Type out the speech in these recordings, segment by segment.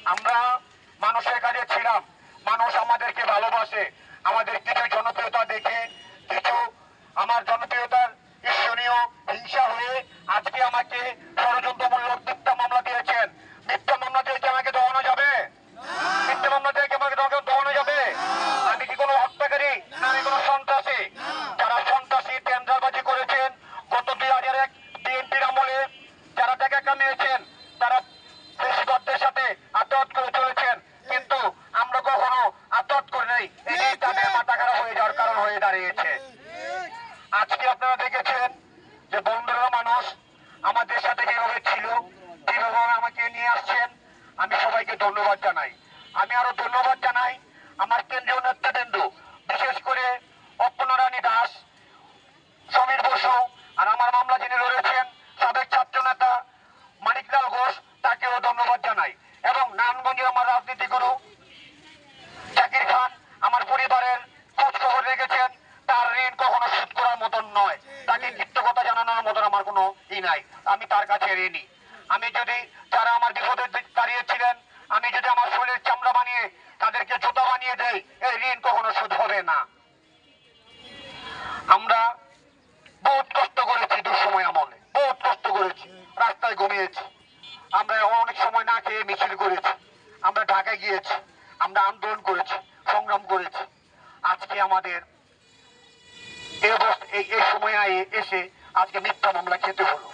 আমরা মানুষের কাছে ছিলাম, মানুষ আমাদেরকে ভালোবাসে। আমাদের কিছু জনপ্রিয়তা দেখে, কিছু আমার জনপ্রিয়তার ঈর্ষণীয় হিংসা হয়ে আজকে আমাকে ষড়যন্ত্রমূলক মিথ্যা মামলা দিয়েছেন। মিথ্যা মামলা দিয়ে কি আমাকে দেওয়ানো যাবে? মিথ্যা মামলা দিয়ে কি আমাকে দেওয়ানো যাবে? আমি কি কোনো হত্যাকারী? না, আমি কোনো সন্ত্রাসী? যারা সন্ত্রাসী টেন্ডারবাজি করেছেন গত 2001 বিএনপির আমলে, যারা টাকা কামিয়েছেন, তারা ফেসিবাদদের সাথে আত্মহত করে চলেছেন, কিন্তু আমরা কখনো আত্মহত করি নাই। এটাই তাদের মাথা খারাপ হয়ে যাওয়ার কারণ হয়ে দাঁড়িয়েছে। আজকে আপনারা দেখেছেন যে বন্ধুরা মানুষ আমাদের সাথে যেভাবে ছিল, যেভাবে আমাকে নিয়ে আসছেন, আমি সবাইকে ধন্যবাদ জানাই। আমি আরো ধন্যবাদ জানাই আমার কেন্দ্রীয় নেতৃবৃন্দ, বিশেষ করে অপর্ণা দাস, সমীর বসু, আর আমার মামলা যিনি লড়েছেন সাবেক ছাত্র নেতা মানিকলাল ঘোষ, তাকেও ধন্যবাদ জানাই। এবং নারায়ণগঞ্জের আমার রাজনীতি গুরু জাকির খান আমার পরিবারের খোঁজ খবর রেখেছেন। তার ঋণ কখনো শোধ করার মতন নয়, তাকে কৃতজ্ঞতা জানানোর মতন আমার কোনো নাই। আমি তার কাছে ঋণী। আমি যদি, যারা আমার বিপদে দাঁড়িয়েছিলেন, আমি যদি আমার শরীরের চামড়া বানিয়ে তাদেরকে জুতা বানিয়ে দেই, এই ঋণ কখনো শোধ হবে না। আমরা বহুত কষ্ট করেছি, দুঃসময় আমলে বহুত কষ্ট করেছি, রাস্তায় ঘুমিয়েছি, আমরা অনেক সময় না খেয়ে মিছিল করেছি, আমরা ঢাকায় গিয়েছি, আমরা আন্দোলন করেছি, সংগ্রাম করেছি। আজকে আমাদের এই সময় এসে আজকে মিথ্যা মামলা খেতে হলো।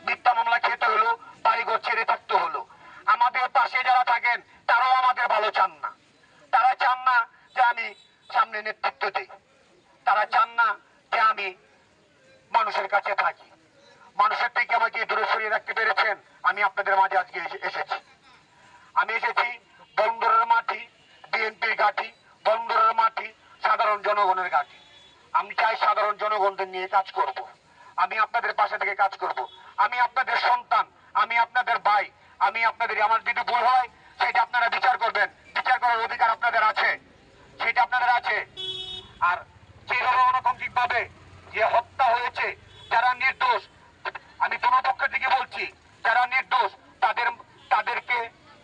মিথ্যা মামলা খেতে হলো, বাড়িঘর ছেড়ে থাকতে হলো। আমাদের পাশে যারা থাকেন তারাও আমাদের ভালো চান না। তারা চান না যে আমি সামনে নেতৃত্ব দিই, তারা চান না যে আমি মানুষের কাছে থাকি। মানুষের থেকে আমাকে দূরে সরিয়ে রাখতে পেরেছেন। আমি আপনাদের মাঝে আজকে এসেছি। আমি এসেছি বন্দরের মাটি, বিএনপির ঘাঁটি, বন্দরের মাটি, সাধারণ জনগণের ঘাঁটি। আমি চাই সাধারণ জনগণদের নিয়ে কাজ করব। আমি আপনাদের পাশে থেকে কাজ করব। আমি আপনাদের সন্তান, আমি আপনাদের ভাই, আমি আপনাদের, আমার যদি ভুল হয় সেটা আপনারা বিচার করবেন। বিচার করার অধিকার আপনাদের আছে, সেটা আপনাদের আছে। আর যেভাবে অনৈতিক ভাবে যে হত্যা হয়েছে, যারা নির্দোষ, আমি দোনো পক্ষের দিকে বলছি, যারা নির্দোষ তাদেরকে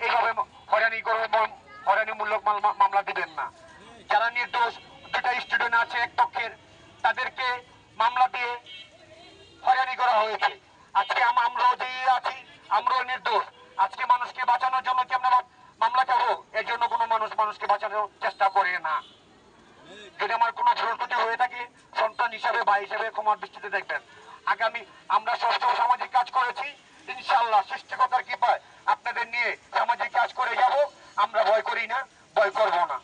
এইভাবে হয়রানিমূলক মামলা দিবেন না। যারা নির্দোষ, দুটা স্টুডেন্ট আছে এক পক্ষের, তাদেরকে মামলা দিয়ে হয়রানি করা হয়েছে। আজকে আমরাও যে আছি, আমরাও নির্দোষ। আজকে মানুষকে বাঁচানোর জন্য কি আমরা মামলা খাবো? এর জন্য কোনো মানুষকে বাঁচানোর চেষ্টা করে না। যদি আমার কোনো ভুল ত্রুটি হয়ে থাকে, সন্তান হিসাবে, ভাই হিসাবে ক্ষমার দৃষ্টিতে দেখবেন। আগামী আমরা ষষ্ঠ সামাজিক কাজ করেছি, ইনশাআল্লাহ সৃষ্টিকর্তার কৃপায় আপনাদের নিয়ে সামাজিক কাজ করে যাব। আমরা ভয় করি না, ভয় করব না।